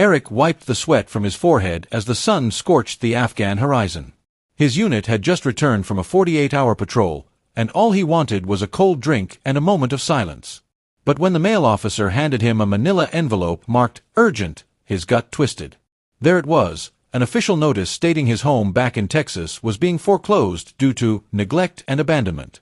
Eric wiped the sweat from his forehead as the sun scorched the Afghan horizon. His unit had just returned from a 48-hour patrol, and all he wanted was a cold drink and a moment of silence. But when the mail officer handed him a manila envelope marked "Urgent," his gut twisted. There it was, an official notice stating his home back in Texas was being foreclosed due to neglect and abandonment.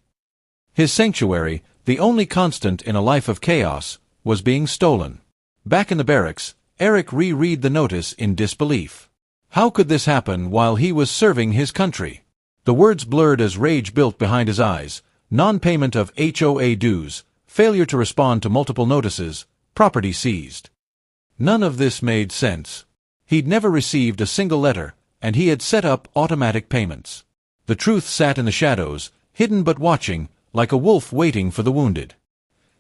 His sanctuary, the only constant in a life of chaos, was being stolen. Back in the barracks, Eric reread the notice in disbelief. How could this happen while he was serving his country? The words blurred as rage built behind his eyes: non-payment of HOA dues, failure to respond to multiple notices, property seized. None of this made sense. He'd never received a single letter, and he had set up automatic payments. The truth sat in the shadows, hidden but watching, like a wolf waiting for the wounded.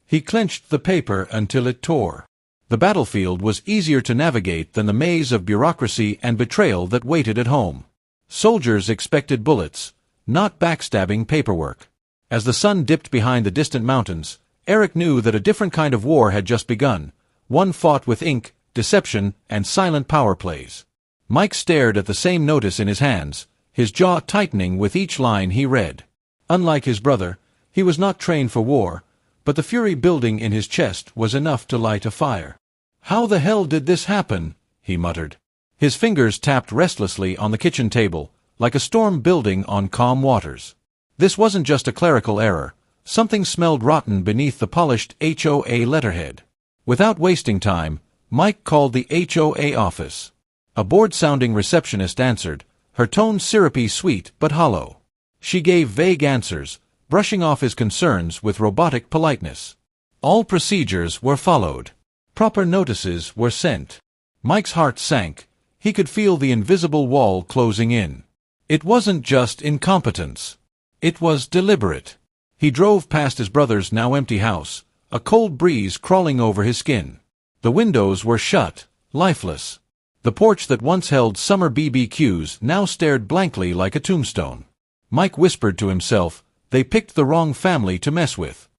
He clenched the paper until it tore. The battlefield was easier to navigate than the maze of bureaucracy and betrayal that waited at home. Soldiers expected bullets, not backstabbing paperwork. As the sun dipped behind the distant mountains, Eric knew that a different kind of war had just begun, one fought with ink, deception, and silent power plays. Mike stared at the same notice in his hands, his jaw tightening with each line he read. Unlike his brother, he was not trained for war, but the fury building in his chest was enough to light a fire. "How the hell did this happen?" he muttered. His fingers tapped restlessly on the kitchen table, like a storm building on calm waters. This wasn't just a clerical error. Something smelled rotten beneath the polished HOA letterhead. Without wasting time, Mike called the HOA office. A bored-sounding receptionist answered, her tone syrupy sweet but hollow. She gave vague answers, brushing off his concerns with robotic politeness. All procedures were followed. Proper notices were sent. Mike's heart sank. He could feel the invisible wall closing in. It wasn't just incompetence. It was deliberate. He drove past his brother's now empty house, a cold breeze crawling over his skin. The windows were shut, lifeless. The porch that once held summer BBQs now stared blankly like a tombstone. Mike whispered to himself, they picked the wrong family to mess with.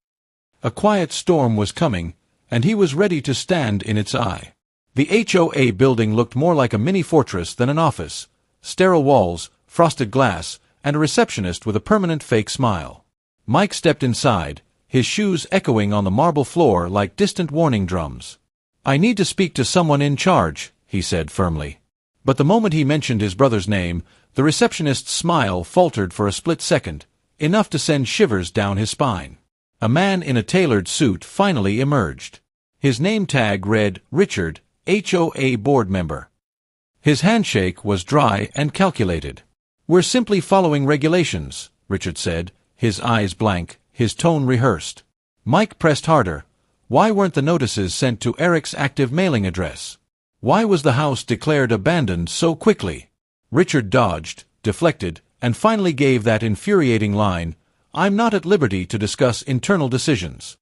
A quiet storm was coming, and he was ready to stand in its eye. The HOA building looked more like a mini-fortress than an office. Sterile walls, frosted glass, and a receptionist with a permanent fake smile. Mike stepped inside, his shoes echoing on the marble floor like distant warning drums. "I need to speak to someone in charge," he said firmly. But the moment he mentioned his brother's name, the receptionist's smile faltered for a split second, enough to send shivers down his spine. A man in a tailored suit finally emerged. His name tag read Richard, HOA board member. His handshake was dry and calculated. "We're simply following regulations," Richard said, his eyes blank, his tone rehearsed. Mike pressed harder. Why weren't the notices sent to Eric's active mailing address? Why was the house declared abandoned so quickly? Richard dodged, deflected, and finally gave that infuriating line, "I'm not at liberty to discuss internal decisions."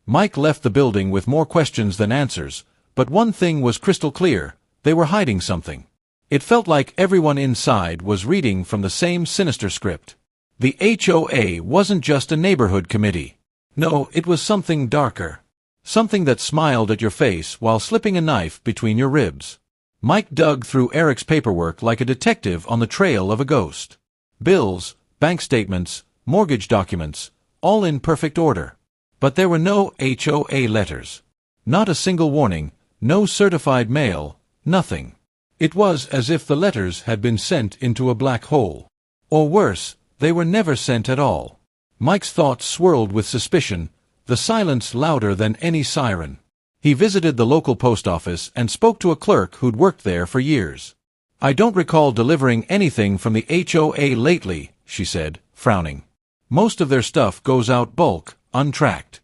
Mike left the building with more questions than answers, but one thing was crystal clear: they were hiding something. It felt like everyone inside was reading from the same sinister script. The HOA wasn't just a neighborhood committee. No, it was something darker. Something that smiled at your face while slipping a knife between your ribs. Mike dug through Eric's paperwork like a detective on the trail of a ghost. Bills, bank statements, mortgage documents, all in perfect order. But there were no HOA letters. Not a single warning, no certified mail, nothing. It was as if the letters had been sent into a black hole. Or worse, they were never sent at all. Mike's thoughts swirled with suspicion, the silence louder than any siren. He visited the local post office and spoke to a clerk who'd worked there for years. "I don't recall delivering anything from the HOA lately," she said, frowning. "Most of their stuff goes out bulk, untracked."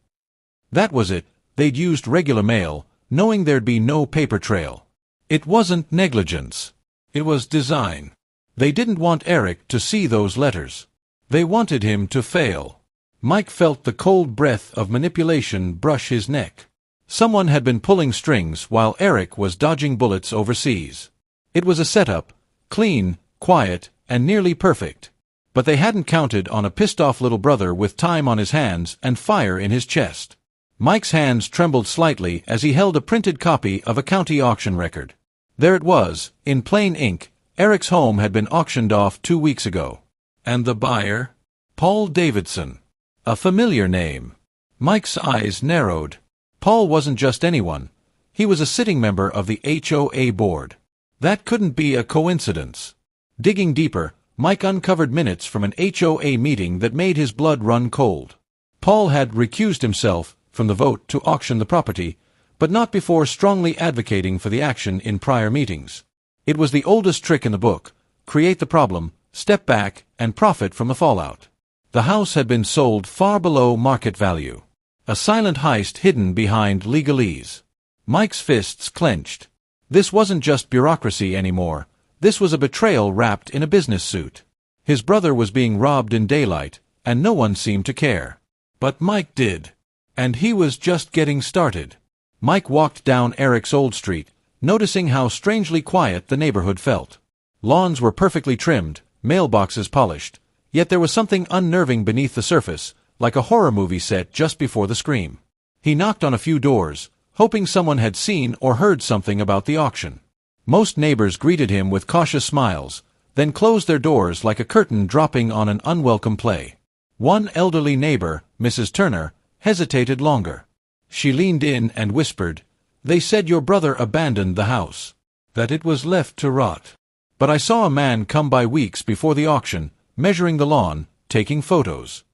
That was it. They'd used regular mail, knowing there'd be no paper trail. It wasn't negligence. It was design. They didn't want Eric to see those letters. They wanted him to fail. Mike felt the cold breath of manipulation brush his neck. Someone had been pulling strings while Eric was dodging bullets overseas. It was a setup, clean, quiet, and nearly perfect. But they hadn't counted on a pissed-off little brother with time on his hands and fire in his chest. Mike's hands trembled slightly as he held a printed copy of a county auction record. There it was, in plain ink. Eric's home had been auctioned off 2 weeks ago. And the buyer? Paul Davidson. A familiar name. Mike's eyes narrowed. Paul wasn't just anyone. He was a sitting member of the HOA board. That couldn't be a coincidence. Digging deeper, Mike uncovered minutes from an HOA meeting that made his blood run cold. Paul had recused himself from the vote to auction the property, but not before strongly advocating for the action in prior meetings. It was the oldest trick in the book: create the problem, step back, and profit from the fallout. The house had been sold far below market value. A silent heist hidden behind legalese. Mike's fists clenched. This wasn't just bureaucracy anymore. This was a betrayal wrapped in a business suit. His brother was being robbed in daylight, and no one seemed to care. But Mike did. And he was just getting started. Mike walked down Eric's old street, noticing how strangely quiet the neighborhood felt. Lawns were perfectly trimmed, mailboxes polished, yet there was something unnerving beneath the surface, like a horror movie set just before the scream. He knocked on a few doors, hoping someone had seen or heard something about the auction. Most neighbors greeted him with cautious smiles, then closed their doors like a curtain dropping on an unwelcome play. One elderly neighbor, Mrs. Turner, hesitated longer. She leaned in and whispered, "They said your brother abandoned the house. That it was left to rot. But I saw a man come by weeks before the auction, measuring the lawn, taking photos."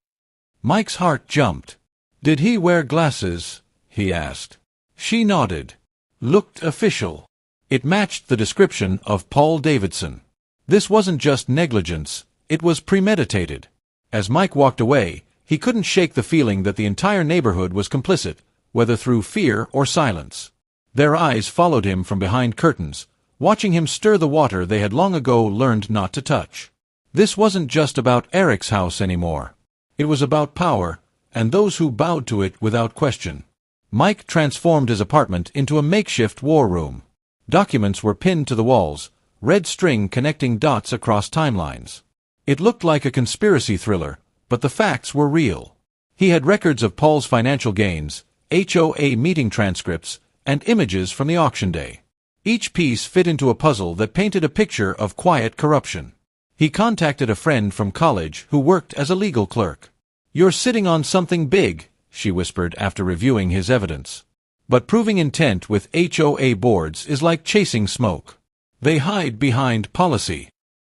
Mike's heart jumped. "Did he wear glasses?" he asked. She nodded. "Looked official." It matched the description of Paul Davidson. This wasn't just negligence, it was premeditated. As Mike walked away, he couldn't shake the feeling that the entire neighborhood was complicit, whether through fear or silence. Their eyes followed him from behind curtains, watching him stir the water they had long ago learned not to touch. This wasn't just about Eric's house anymore. It was about power, and those who bowed to it without question. Mike transformed his apartment into a makeshift war room. Documents were pinned to the walls, red string connecting dots across timelines. It looked like a conspiracy thriller, but the facts were real. He had records of Paul's financial gains, HOA meeting transcripts, and images from the auction day. Each piece fit into a puzzle that painted a picture of quiet corruption. He contacted a friend from college who worked as a legal clerk. "You're sitting on something big," she whispered after reviewing his evidence. But proving intent with HOA boards is like chasing smoke. They hide behind policy.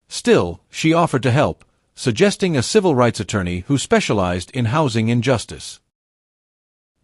Still, she offered to help, suggesting a civil rights attorney who specialized in housing injustice.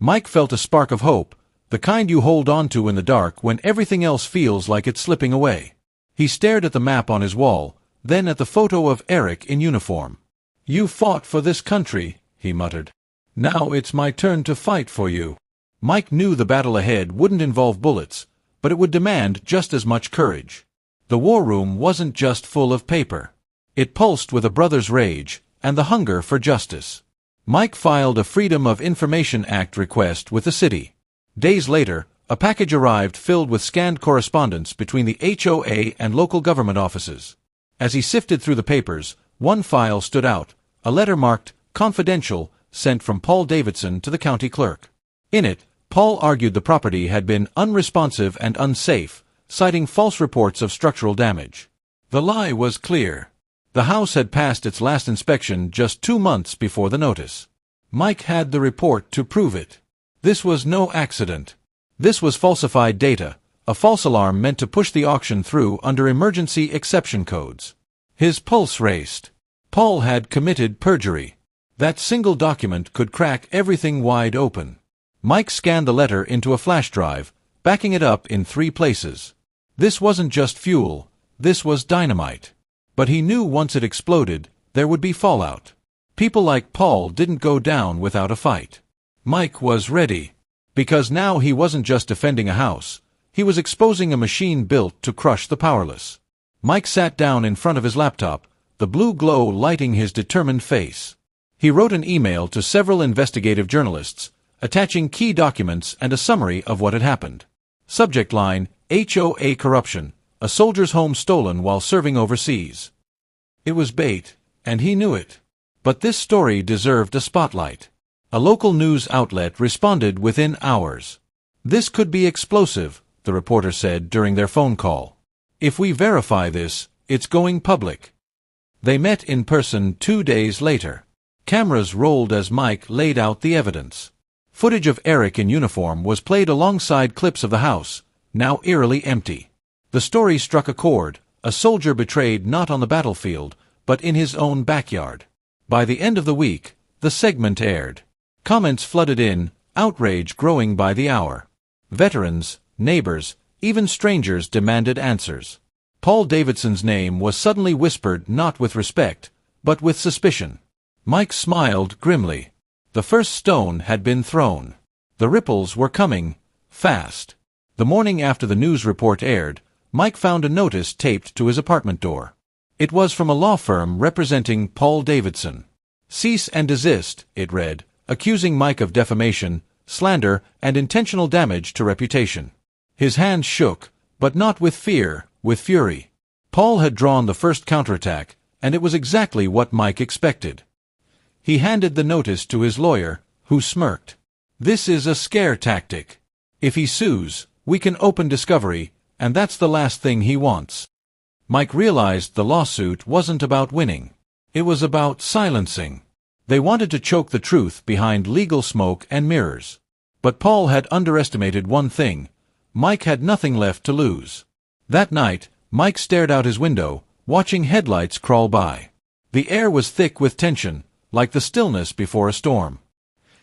Mike felt a spark of hope, the kind you hold on to in the dark when everything else feels like it's slipping away. He stared at the map on his wall, then at the photo of Eric in uniform. "You fought for this country," he muttered. "Now it's my turn to fight for you." Mike knew the battle ahead wouldn't involve bullets, but it would demand just as much courage. The war room wasn't just full of paper. It pulsed with a brother's rage and the hunger for justice. Mike filed a Freedom of Information Act request with the city. Days later, a package arrived filled with scanned correspondence between the HOA and local government offices. As he sifted through the papers, one file stood out, a letter marked "Confidential," sent from Paul Davidson to the county clerk. In it, Paul argued the property had been unresponsive and unsafe, citing false reports of structural damage. The lie was clear. The house had passed its last inspection just 2 months before the notice. Mike had the report to prove it. This was no accident. This was falsified data, a false alarm meant to push the auction through under emergency exception codes. His pulse raced. Paul had committed perjury. That single document could crack everything wide open. Mike scanned the letter into a flash drive, backing it up in 3 places. This wasn't just fuel, this was dynamite. But he knew once it exploded, there would be fallout. People like Paul didn't go down without a fight. Mike was ready. Because now he wasn't just defending a house, he was exposing a machine built to crush the powerless. Mike sat down in front of his laptop, the blue glow lighting his determined face. He wrote an email to several investigative journalists, attaching key documents and a summary of what had happened. Subject line: HOA corruption, a soldier's home stolen while serving overseas. It was bait, and he knew it. But this story deserved a spotlight. A local news outlet responded within hours. "This could be explosive," the reporter said during their phone call. If we verify this, it's going public. They met in person 2 days later. Cameras rolled as Mike laid out the evidence. Footage of Eric in uniform was played alongside clips of the house, now eerily empty. The story struck a chord, a soldier betrayed not on the battlefield, but in his own backyard. By the end of the week, the segment aired. Comments flooded in, outrage growing by the hour. Veterans, neighbors, even strangers demanded answers. Paul Davidson's name was suddenly whispered not with respect, but with suspicion. Mike smiled grimly. The first stone had been thrown. The ripples were coming, fast. The morning after the news report aired, Mike found a notice taped to his apartment door. It was from a law firm representing Paul Davidson. "Cease and desist," it read, accusing Mike of defamation, slander, and intentional damage to reputation. His hands shook, but not with fear, with fury. Paul had drawn the first counterattack, and it was exactly what Mike expected. He handed the notice to his lawyer, who smirked. "This is a scare tactic. If he sues, we can open discovery, and that's the last thing he wants." Mike realized the lawsuit wasn't about winning. It was about silencing. They wanted to choke the truth behind legal smoke and mirrors. But Paul had underestimated one thing. Mike had nothing left to lose. That night, Mike stared out his window, watching headlights crawl by. The air was thick with tension, like the stillness before a storm.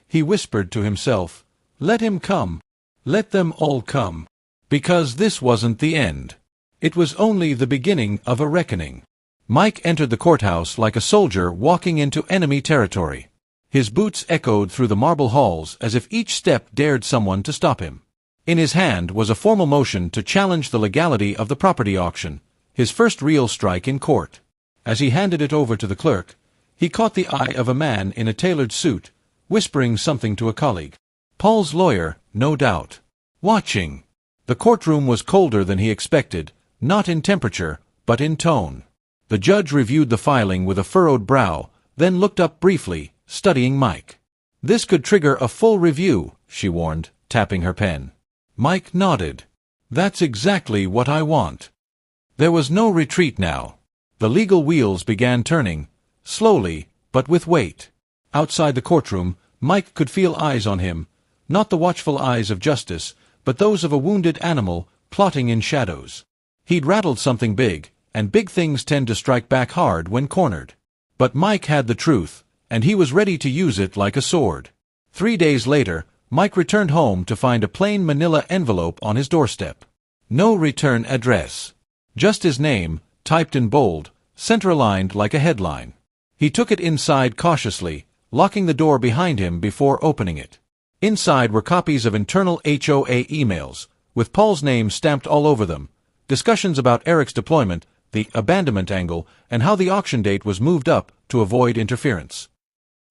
He whispered to himself, "Let him come. Let them all come." Because this wasn't the end. It was only the beginning of a reckoning. Mike entered the courthouse like a soldier walking into enemy territory. His boots echoed through the marble halls as if each step dared someone to stop him. In his hand was a formal motion to challenge the legality of the property auction, his first real strike in court. As he handed it over to the clerk, he caught the eye of a man in a tailored suit, whispering something to a colleague. Paul's lawyer, no doubt. Watching. The courtroom was colder than he expected, not in temperature, but in tone. The judge reviewed the filing with a furrowed brow, then looked up briefly, studying Mike. "This could trigger a full review," she warned, tapping her pen. Mike nodded. "That's exactly what I want." There was no retreat now. The legal wheels began turning, slowly, but with weight. Outside the courtroom, Mike could feel eyes on him, not the watchful eyes of justice, but those of a wounded animal, plotting in shadows. He'd rattled something big, and big things tend to strike back hard when cornered. But Mike had the truth, and he was ready to use it like a sword. 3 days later, Mike returned home to find a plain manila envelope on his doorstep. No return address. Just his name, typed in bold, center-aligned like a headline. He took it inside cautiously, locking the door behind him before opening it. Inside were copies of internal HOA emails, with Paul's name stamped all over them, discussions about Eric's deployment, the abandonment angle, and how the auction date was moved up to avoid interference.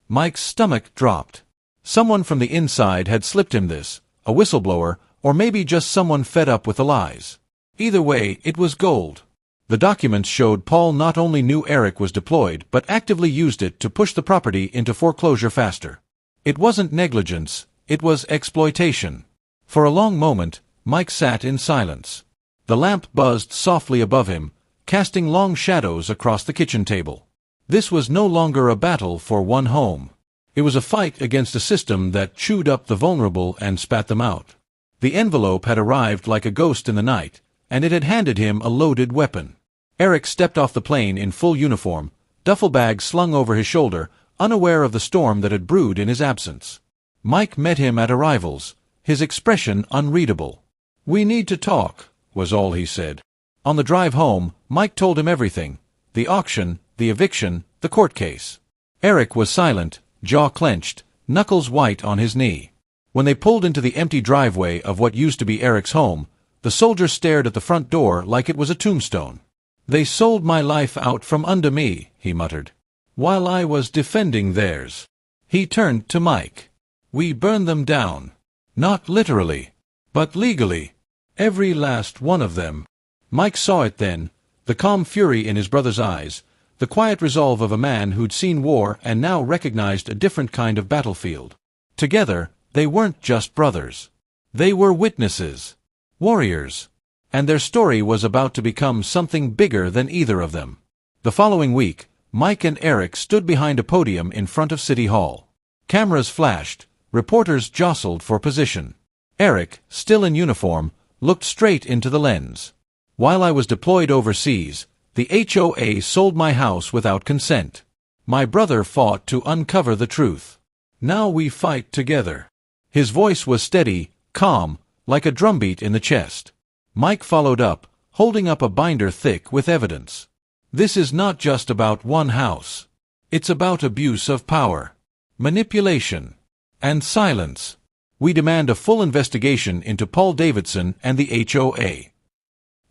Mike's stomach dropped. Someone from the inside had slipped him this, a whistleblower, or maybe just someone fed up with the lies. Either way, it was gold. The documents showed Paul not only knew Eric was deployed, but actively used it to push the property into foreclosure faster. It wasn't negligence, it was exploitation. For a long moment, Mike sat in silence. The lamp buzzed softly above him, casting long shadows across the kitchen table. This was no longer a battle for one home. It was a fight against a system that chewed up the vulnerable and spat them out. The envelope had arrived like a ghost in the night, and it had handed him a loaded weapon. Eric stepped off the plane in full uniform, duffel bag slung over his shoulder, unaware of the storm that had brewed in his absence. Mike met him at arrivals, his expression unreadable. "We need to talk," was all he said. On the drive home, Mike told him everything: the auction, the eviction, the court case. Eric was silent, jaw clenched, knuckles white on his knee. When they pulled into the empty driveway of what used to be Eric's home, the soldier stared at the front door like it was a tombstone. "They sold my life out from under me," he muttered, "while I was defending theirs." He turned to Mike. "We burned them down. Not literally, but legally. Every last one of them." Mike saw it then, the calm fury in his brother's eyes, the quiet resolve of a man who'd seen war and now recognized a different kind of battlefield. Together, they weren't just brothers. They were witnesses. Warriors. And their story was about to become something bigger than either of them. The following week, Mike and Eric stood behind a podium in front of City Hall. Cameras flashed, reporters jostled for position. Eric, still in uniform, looked straight into the lens. While I was deployed overseas, the HOA sold my house without consent. My brother fought to uncover the truth. Now we fight together. His voice was steady, calm, like a drumbeat in the chest. Mike followed up, holding up a binder thick with evidence. This is not just about one house. It's about abuse of power, manipulation, and silence. We demand a full investigation into Paul Davidson and the HOA.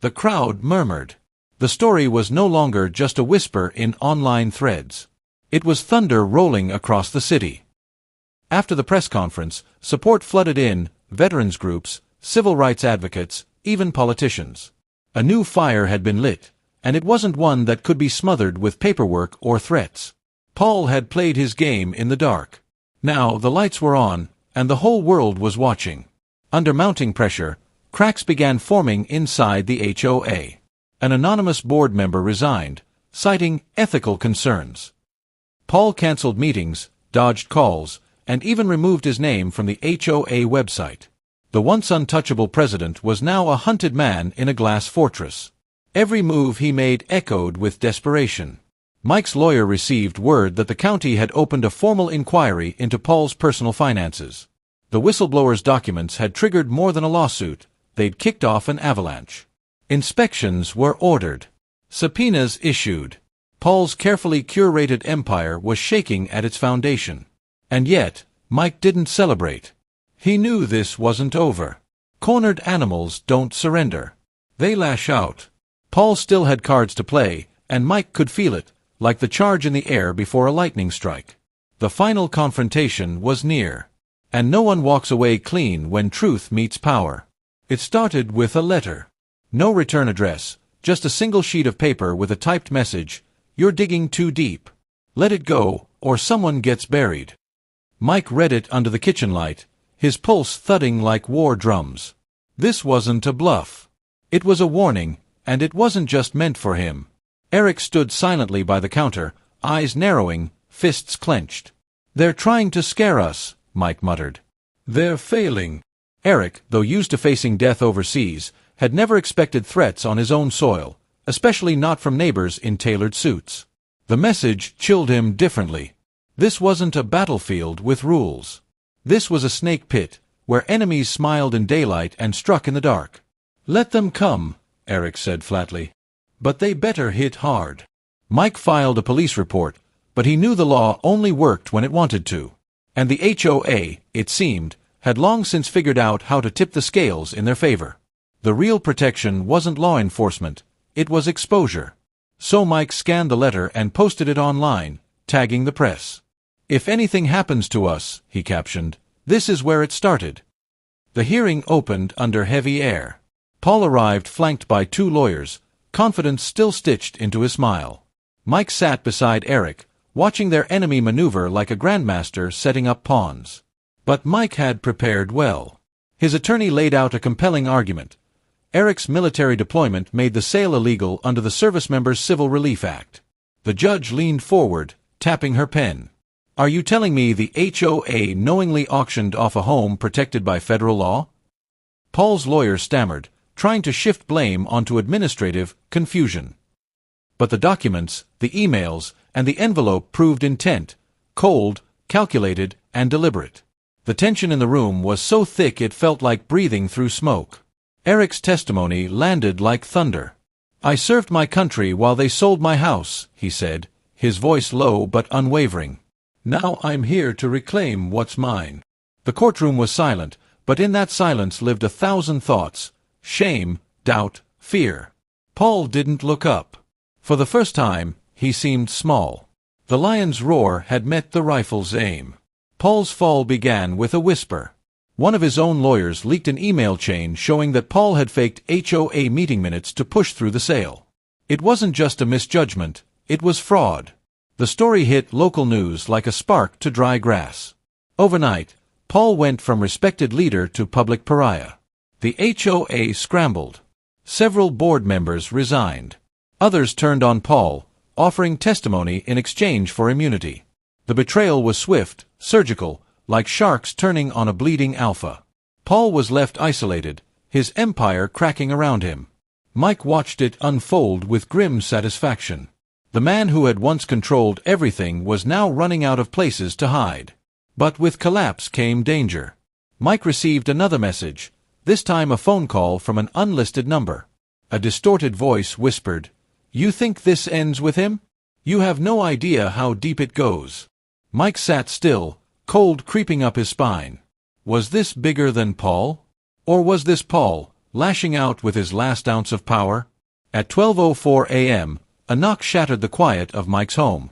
The crowd murmured. The story was no longer just a whisper in online threads. It was thunder rolling across the city. After the press conference, support flooded in, veterans groups, civil rights advocates, even politicians. A new fire had been lit, and it wasn't one that could be smothered with paperwork or threats. Paul had played his game in the dark. Now the lights were on, and the whole world was watching. Under mounting pressure, cracks began forming inside the HOA. An anonymous board member resigned, citing ethical concerns. Paul canceled meetings, dodged calls, and even removed his name from the HOA website. The once untouchable president was now a hunted man in a glass fortress. Every move he made echoed with desperation. Mike's lawyer received word that the county had opened a formal inquiry into Paul's personal finances. The whistleblower's documents had triggered more than a lawsuit. They'd kicked off an avalanche. Inspections were ordered. Subpoenas issued. Paul's carefully curated empire was shaking at its foundation. And yet, Mike didn't celebrate. He knew this wasn't over. Cornered animals don't surrender. They lash out. Paul still had cards to play, and Mike could feel it, like the charge in the air before a lightning strike. The final confrontation was near. And no one walks away clean when truth meets power. It started with a letter. No return address, just a single sheet of paper with a typed message, "You're digging too deep. Let it go, or someone gets buried." Mike read it under the kitchen light, his pulse thudding like war drums. This wasn't a bluff. It was a warning, and it wasn't just meant for him. Eric stood silently by the counter, eyes narrowing, fists clenched. "They're trying to scare us," Mike muttered. "They're failing." Eric, though used to facing death overseas, had never expected threats on his own soil, especially not from neighbors in tailored suits. The message chilled him differently. This wasn't a battlefield with rules. This was a snake pit, where enemies smiled in daylight and struck in the dark. "Let them come," Eric said flatly. "But they better hit hard." Mike filed a police report, but he knew the law only worked when it wanted to. And the HOA, it seemed, had long since figured out how to tip the scales in their favor. The real protection wasn't law enforcement, it was exposure. So Mike scanned the letter and posted it online, tagging the press. "If anything happens to us," he captioned, "this is where it started." The hearing opened under heavy air. Paul arrived flanked by two lawyers, confidence still stitched into his smile. Mike sat beside Eric, watching their enemy maneuver like a grandmaster setting up pawns. But Mike had prepared well. His attorney laid out a compelling argument. Eric's military deployment made the sale illegal under the Service Members Civil Relief Act. The judge leaned forward, tapping her pen. "Are you telling me the HOA knowingly auctioned off a home protected by federal law?" Paul's lawyer stammered, trying to shift blame onto administrative confusion. But the documents, the emails, and the envelope proved intent, cold, calculated, and deliberate. The tension in the room was so thick it felt like breathing through smoke. Eric's testimony landed like thunder. "I served my country while they sold my house," he said, his voice low but unwavering. "Now I'm here to reclaim what's mine." The courtroom was silent, but in that silence lived 1,000 thoughts: shame, doubt, fear. Paul didn't look up. For the first time, he seemed small. The lion's roar had met the rifle's aim. Paul's fall began with a whisper. One of his own lawyers leaked an email chain showing that Paul had faked HOA meeting minutes to push through the sale. It wasn't just a misjudgment, it was fraud. The story hit local news like a spark to dry grass. Overnight, Paul went from respected leader to public pariah. The HOA scrambled. Several board members resigned. Others turned on Paul, offering testimony in exchange for immunity. The betrayal was swift, surgical, like sharks turning on a bleeding alpha. Paul was left isolated, his empire cracking around him. Mike watched it unfold with grim satisfaction. The man who had once controlled everything was now running out of places to hide. But with collapse came danger. Mike received another message, this time a phone call from an unlisted number. A distorted voice whispered, "You think this ends with him? You have no idea how deep it goes." Mike sat still, cold creeping up his spine. Was this bigger than Paul? Or was this Paul, lashing out with his last ounce of power? At 12:04 a.m., a knock shattered the quiet of Mike's home.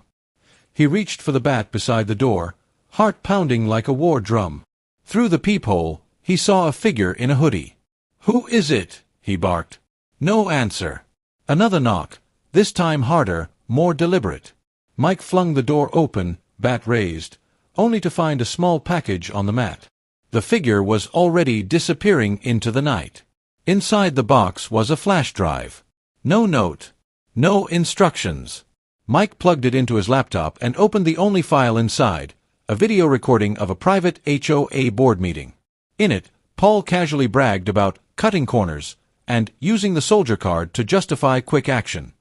He reached for the bat beside the door, heart pounding like a war drum. Through the peephole, he saw a figure in a hoodie. "Who is it?" he barked. No answer. Another knock, this time harder, more deliberate. Mike flung the door open, bat raised, only to find a small package on the mat. The figure was already disappearing into the night. Inside the box was a flash drive. No note. No instructions. Mike plugged it into his laptop and opened the only file inside, a video recording of a private HOA board meeting. In it, Paul casually bragged about cutting corners and using the soldier card to justify quick action.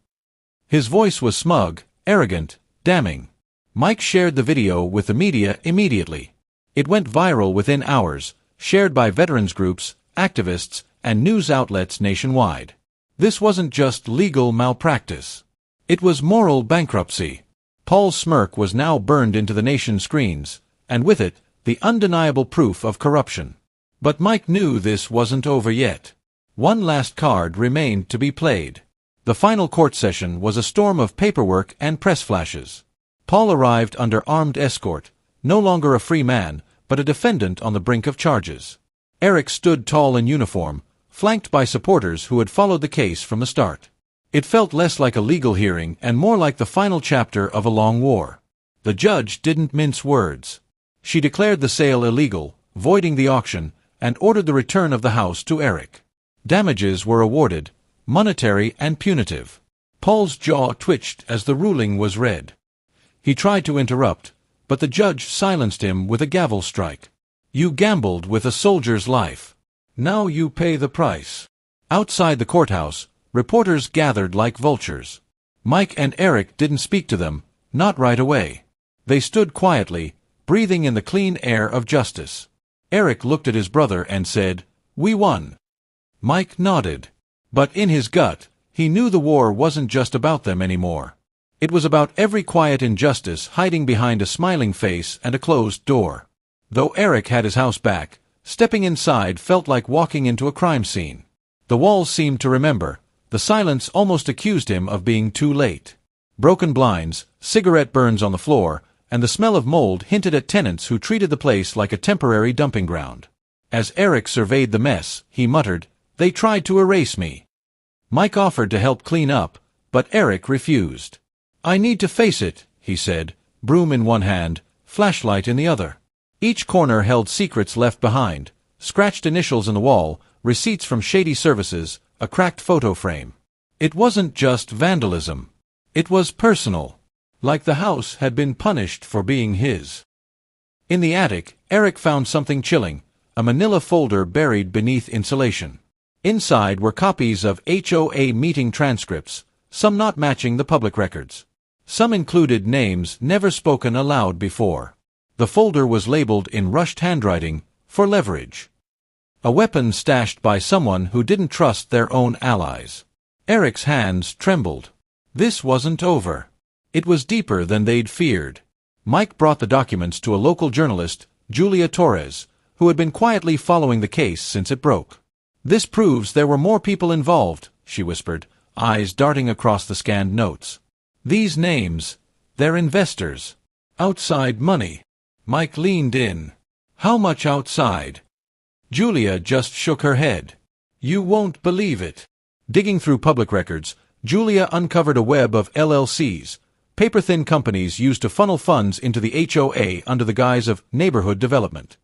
His voice was smug, arrogant, damning. Mike shared the video with the media immediately. It went viral within hours, shared by veterans groups, activists, and news outlets nationwide. This wasn't just legal malpractice. It was moral bankruptcy. Paul's smirk was now burned into the nation's screens, and with it, the undeniable proof of corruption. But Mike knew this wasn't over yet. One last card remained to be played. The final court session was a storm of paperwork and press flashes. Paul arrived under armed escort, no longer a free man, but a defendant on the brink of charges. Eric stood tall in uniform, flanked by supporters who had followed the case from the start. It felt less like a legal hearing and more like the final chapter of a long war. The judge didn't mince words. She declared the sale illegal, voiding the auction, and ordered the return of the house to Eric. Damages were awarded, monetary and punitive. Paul's jaw twitched as the ruling was read. He tried to interrupt, but the judge silenced him with a gavel strike. "You gambled with a soldier's life. Now you pay the price." Outside the courthouse, reporters gathered like vultures. Mike and Eric didn't speak to them, not right away. They stood quietly, breathing in the clean air of justice. Eric looked at his brother and said, "We won." Mike nodded. But in his gut, he knew the war wasn't just about them anymore. It was about every quiet injustice hiding behind a smiling face and a closed door. Though Eric had his house back, stepping inside felt like walking into a crime scene. The walls seemed to remember. The silence almost accused him of being too late. Broken blinds, cigarette burns on the floor, and the smell of mold hinted at tenants who treated the place like a temporary dumping ground. As Eric surveyed the mess, he muttered, "They tried to erase me." Mike offered to help clean up, but Eric refused. "I need to face it," he said, broom in one hand, flashlight in the other. Each corner held secrets left behind, scratched initials in the wall, receipts from shady services, a cracked photo frame. It wasn't just vandalism. It was personal. Like the house had been punished for being his. In the attic, Eric found something chilling, a manila folder buried beneath insulation. Inside were copies of HOA meeting transcripts, some not matching the public records. Some included names never spoken aloud before. The folder was labeled in rushed handwriting, for leverage. A weapon stashed by someone who didn't trust their own allies. Eric's hands trembled. This wasn't over. It was deeper than they'd feared. Mike brought the documents to a local journalist, Julia Torres, who had been quietly following the case since it broke. "This proves there were more people involved," she whispered, eyes darting across the scanned notes. "These names, they're investors. Outside money." Mike leaned in. "How much outside?" Julia just shook her head. "You won't believe it." Digging through public records, Julia uncovered a web of LLCs, paper-thin companies used to funnel funds into the HOA under the guise of neighborhood development.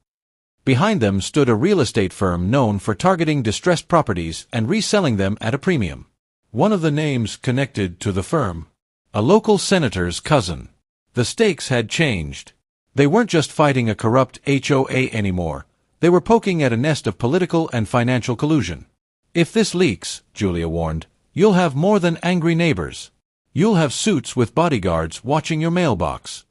Behind them stood a real estate firm known for targeting distressed properties and reselling them at a premium. One of the names connected to the firm. A local senator's cousin. The stakes had changed. They weren't just fighting a corrupt HOA anymore. They were poking at a nest of political and financial collusion. If this leaks, Julia warned, you'll have more than angry neighbors. You'll have suits with bodyguards watching your mailbox.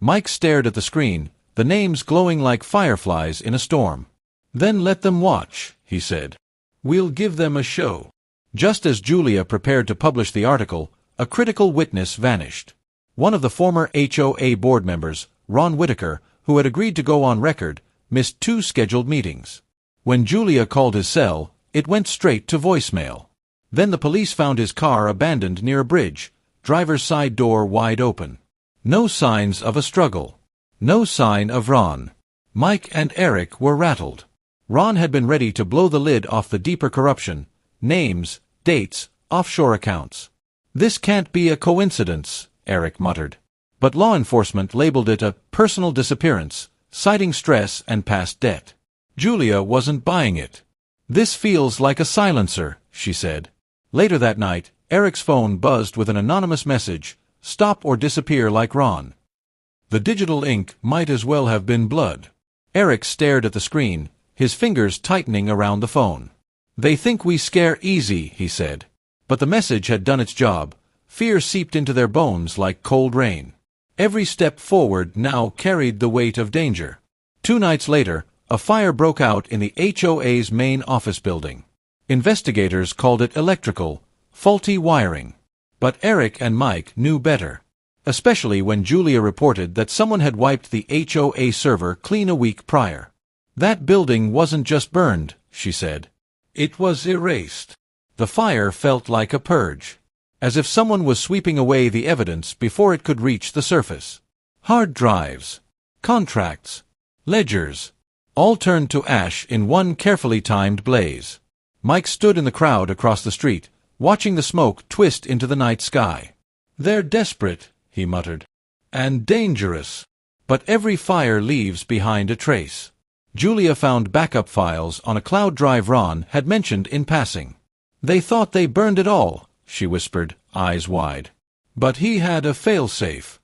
Mike stared at the screen, the names glowing like fireflies in a storm. Then let them watch, he said. We'll give them a show. Just as Julia prepared to publish the article, a critical witness vanished. One of the former HOA board members, Ron Whitaker, who had agreed to go on record, missed 2 scheduled meetings. When Julia called his cell, it went straight to voicemail. Then the police found his car abandoned near a bridge, driver's side door wide open. No signs of a struggle. No sign of Ron. Mike and Eric were rattled. Ron had been ready to blow the lid off the deeper corruption. Names, dates, offshore accounts. This can't be a coincidence, Eric muttered. But law enforcement labeled it a personal disappearance, citing stress and past debt. Julia wasn't buying it. This feels like a silencer, she said. Later that night, Eric's phone buzzed with an anonymous message, stop or disappear like Ron. The digital ink might as well have been blood. Eric stared at the screen, his fingers tightening around the phone. They think we scare easy, he said. But the message had done its job. Fear seeped into their bones like cold rain. Every step forward now carried the weight of danger. 2 nights later, a fire broke out in the HOA's main office building. Investigators called it electrical, faulty wiring. But Eric and Mike knew better. Especially when Julia reported that someone had wiped the HOA server clean a week prior. That building wasn't just burned, she said. It was erased. The fire felt like a purge. As if someone was sweeping away the evidence before it could reach the surface. Hard drives, contracts, ledgers, all turned to ash in one carefully timed blaze. Mike stood in the crowd across the street, watching the smoke twist into the night sky. They're desperate, he muttered. And dangerous. But every fire leaves behind a trace. Julia found backup files on a cloud drive Ron had mentioned in passing. They thought they burned it all, she whispered, eyes wide. But he had a failsafe.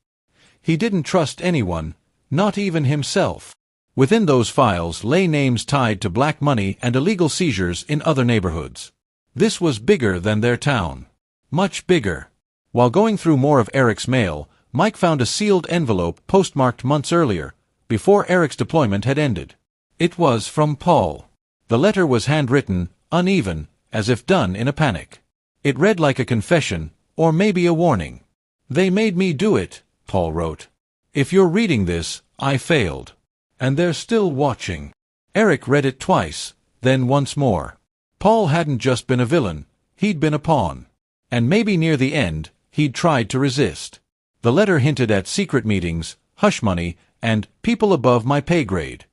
He didn't trust anyone, not even himself. Within those files lay names tied to black money and illegal seizures in other neighborhoods. This was bigger than their town. Much bigger. While going through more of Eric's mail, Mike found a sealed envelope postmarked months earlier, before Eric's deployment had ended. It was from Paul. The letter was handwritten, uneven, as if done in a panic. It read like a confession, or maybe a warning. They made me do it, Paul wrote. If you're reading this, I failed. And they're still watching. Eric read it twice, then once more. Paul hadn't just been a villain, he'd been a pawn. And maybe near the end, he'd tried to resist. The letter hinted at secret meetings, hush money, and people above my pay grade.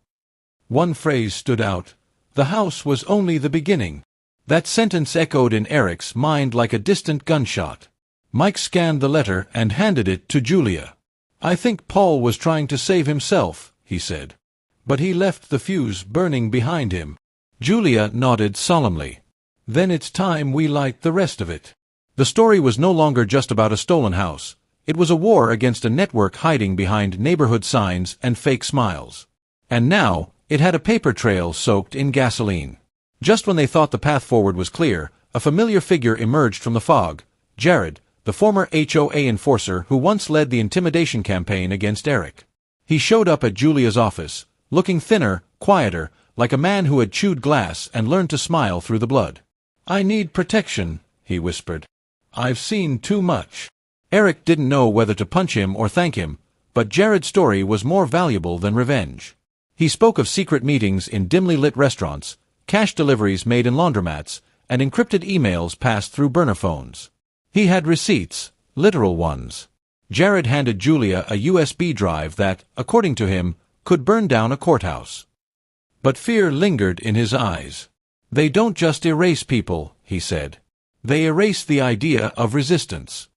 One phrase stood out. The house was only the beginning. That sentence echoed in Eric's mind like a distant gunshot. Mike scanned the letter and handed it to Julia. I think Paul was trying to save himself, he said. But he left the fuse burning behind him. Julia nodded solemnly. Then it's time we light the rest of it. The story was no longer just about a stolen house. It was a war against a network hiding behind neighborhood signs and fake smiles. And now, it had a paper trail soaked in gasoline. Just when they thought the path forward was clear, a familiar figure emerged from the fog. Jared, the former HOA enforcer who once led the intimidation campaign against Eric. He showed up at Julia's office, looking thinner, quieter, like a man who had chewed glass and learned to smile through the blood. I need protection, he whispered. I've seen too much. Eric didn't know whether to punch him or thank him, but Jared's story was more valuable than revenge. He spoke of secret meetings in dimly lit restaurants, cash deliveries made in laundromats, and encrypted emails passed through burner phones. He had receipts, literal ones. Jared handed Julia a USB drive that, according to him, could burn down a courthouse. But fear lingered in his eyes. They don't just erase people, he said. They erase the idea of resistance.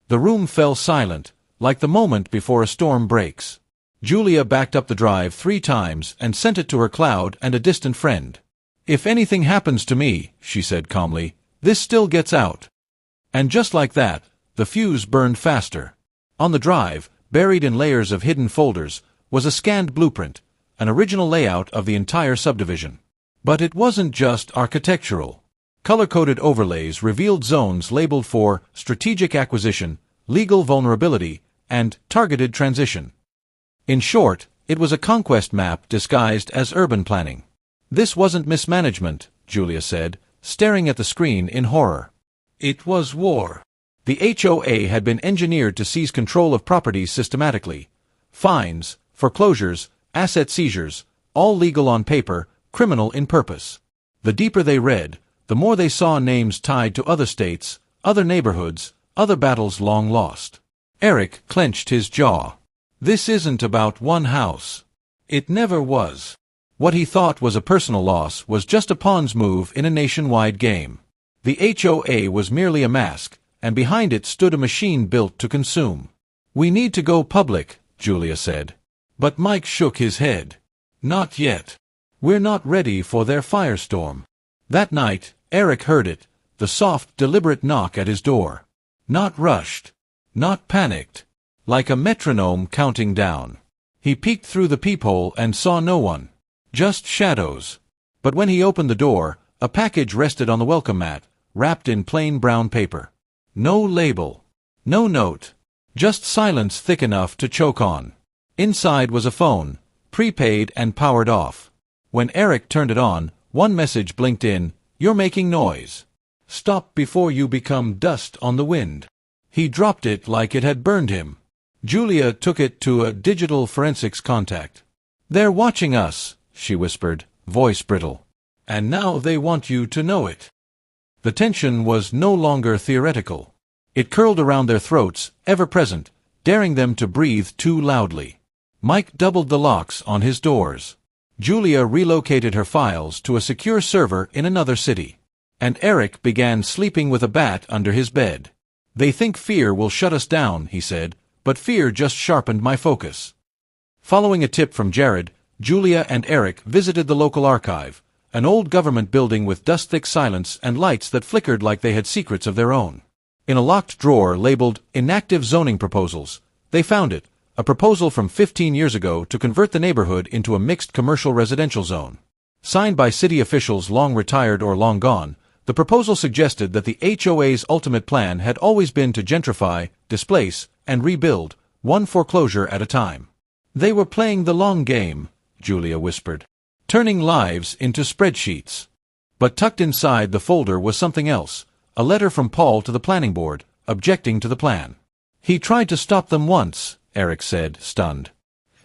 The room fell silent, like the moment before a storm breaks. Julia backed up the drive 3 times and sent it to her cloud and a distant friend. "If anything happens to me," she said calmly, "this still gets out." And just like that, the fuse burned faster. On the drive, buried in layers of hidden folders, was a scanned blueprint, an original layout of the entire subdivision. But it wasn't just architectural. Color-coded overlays revealed zones labeled for strategic acquisition, legal vulnerability, and targeted transition. In short, it was a conquest map disguised as urban planning. "This wasn't mismanagement," Julia said, staring at the screen in horror. "It was war." The HOA had been engineered to seize control of properties systematically. Fines, foreclosures, asset seizures, all legal on paper, criminal in purpose. The deeper they read, the more they saw names tied to other states, other neighborhoods, other battles long lost. Eric clenched his jaw. This isn't about one house. It never was. What he thought was a personal loss was just a pawn's move in a nationwide game. The HOA was merely a mask, and behind it stood a machine built to consume. "We need to go public," Julia said. But Mike shook his head. "Not yet. We're not ready for their firestorm." That night, Eric heard it, the soft, deliberate knock at his door. Not rushed. Not panicked. Like a metronome counting down. He peeked through the peephole and saw no one. Just shadows. But when he opened the door, a package rested on the welcome mat, wrapped in plain brown paper. No label. No note. Just silence thick enough to choke on. Inside was a phone, prepaid and powered off. When Eric turned it on, one message blinked in, "You're making noise. Stop before you become dust on the wind." He dropped it like it had burned him. Julia took it to a digital forensics contact. "They're watching us," she whispered, voice brittle. "And now they want you to know it." The tension was no longer theoretical. It curled around their throats, ever present, daring them to breathe too loudly. Mike doubled the locks on his doors. Julia relocated her files to a secure server in another city. And Eric began sleeping with a bat under his bed. "They think fear will shut us down," he said, "but fear just sharpened my focus." Following a tip from Jared, Julia and Eric visited the local archive, an old government building with dust-thick silence and lights that flickered like they had secrets of their own. In a locked drawer labeled Inactive Zoning Proposals, they found it, a proposal from 15 years ago to convert the neighborhood into a mixed commercial residential zone. Signed by city officials long retired or long gone, the proposal suggested that the HOA's ultimate plan had always been to gentrify, displace, and rebuild, one foreclosure at a time. "They were playing the long game," Julia whispered, "turning lives into spreadsheets." But tucked inside the folder was something else, a letter from Paul to the planning board, objecting to the plan. "He tried to stop them once," Eric said, stunned.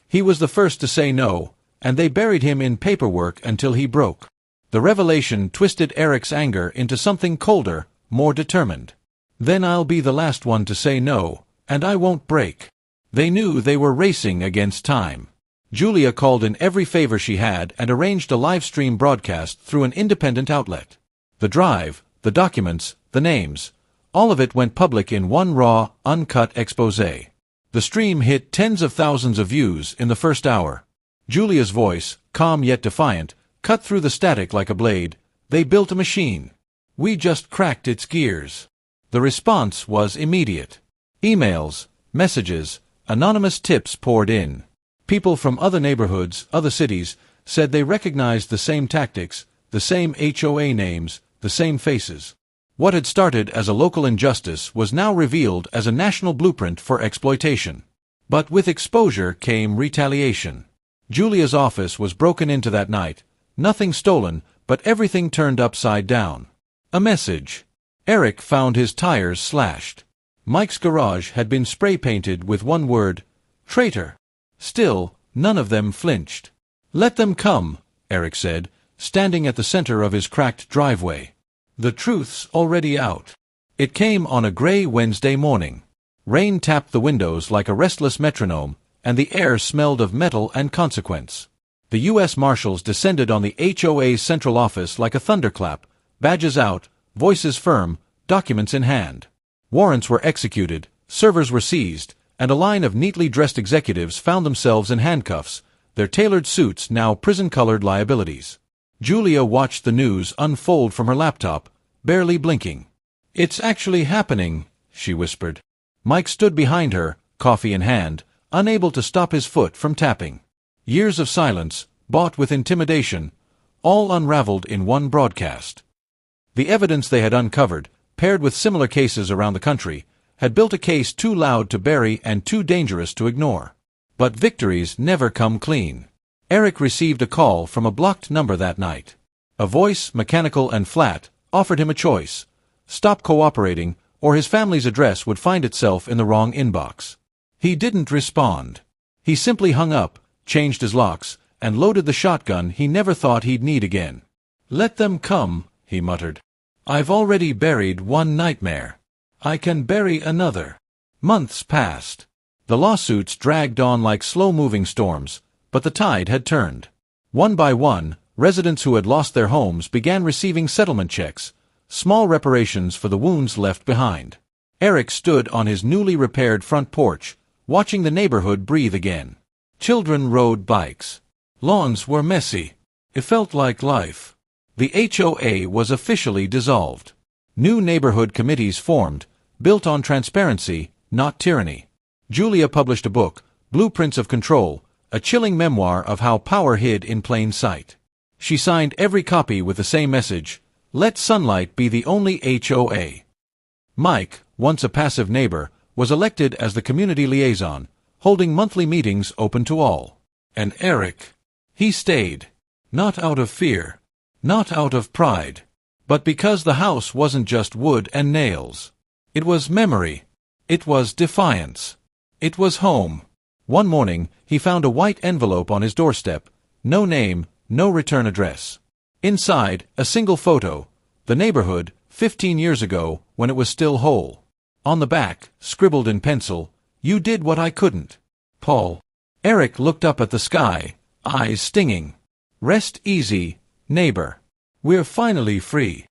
"He was the first to say no, and they buried him in paperwork until he broke." The revelation twisted Eric's anger into something colder, more determined. "Then I'll be the last one to say no, and I won't break." They knew they were racing against time. Julia called in every favor she had and arranged a live-stream broadcast through an independent outlet. The drive, the documents, the names, all of it went public in one raw, uncut exposé. The stream hit tens of thousands of views in the first hour. Julia's voice, calm yet defiant, cut through the static like a blade. "They built a machine. We just cracked its gears." The response was immediate. Emails, messages, anonymous tips poured in. People from other neighborhoods, other cities, said they recognized the same tactics, the same HOA names, the same faces. What had started as a local injustice was now revealed as a national blueprint for exploitation. But with exposure came retaliation. Julia's office was broken into that night. Nothing stolen, but everything turned upside down. A message. Eric found his tires slashed. Mike's garage had been spray-painted with one word, "Traitor." Still, none of them flinched. "Let them come," Eric said, standing at the center of his cracked driveway. "The truth's already out." It came on a gray Wednesday morning. Rain tapped the windows like a restless metronome, and the air smelled of metal and consequence. The U.S. Marshals descended on the HOA's central office like a thunderclap, badges out, voices firm, documents in hand. Warrants were executed, servers were seized, and a line of neatly dressed executives found themselves in handcuffs, their tailored suits now prison-colored liabilities. Julia watched the news unfold from her laptop, barely blinking. "It's actually happening," she whispered. Mike stood behind her, coffee in hand, unable to stop his foot from tapping. Years of silence, bought with intimidation, all unraveled in one broadcast. The evidence they had uncovered, paired with similar cases around the country, had built a case too loud to bury and too dangerous to ignore. But victories never come clean. Eric received a call from a blocked number that night. A voice, mechanical and flat, offered him a choice: stop cooperating, or his family's address would find itself in the wrong inbox. He didn't respond. He simply hung up, changed his locks, and loaded the shotgun he never thought he'd need again. "Let them come," he muttered. "I've already buried one nightmare. I can bury another." Months passed. The lawsuits dragged on like slow-moving storms, but the tide had turned. One by one, residents who had lost their homes began receiving settlement checks, small reparations for the wounds left behind. Eric stood on his newly repaired front porch, watching the neighborhood breathe again. Children rode bikes. Lawns were messy. It felt like life. The HOA was officially dissolved. New neighborhood committees formed, built on transparency, not tyranny. Julia published a book, Blueprints of Control, a chilling memoir of how power hid in plain sight. She signed every copy with the same message: let sunlight be the only HOA. Mike, once a passive neighbor, was elected as the community liaison, holding monthly meetings open to all. And Eric, he stayed. Not out of fear. Not out of pride. But because the house wasn't just wood and nails. It was memory. It was defiance. It was home. One morning, he found a white envelope on his doorstep. No name, no return address. Inside, a single photo. The neighborhood, 15 years ago, when it was still whole. On the back, scribbled in pencil, "You did what I couldn't. Paul." Eric looked up at the sky, eyes stinging. "Rest easy, neighbor. We're finally free."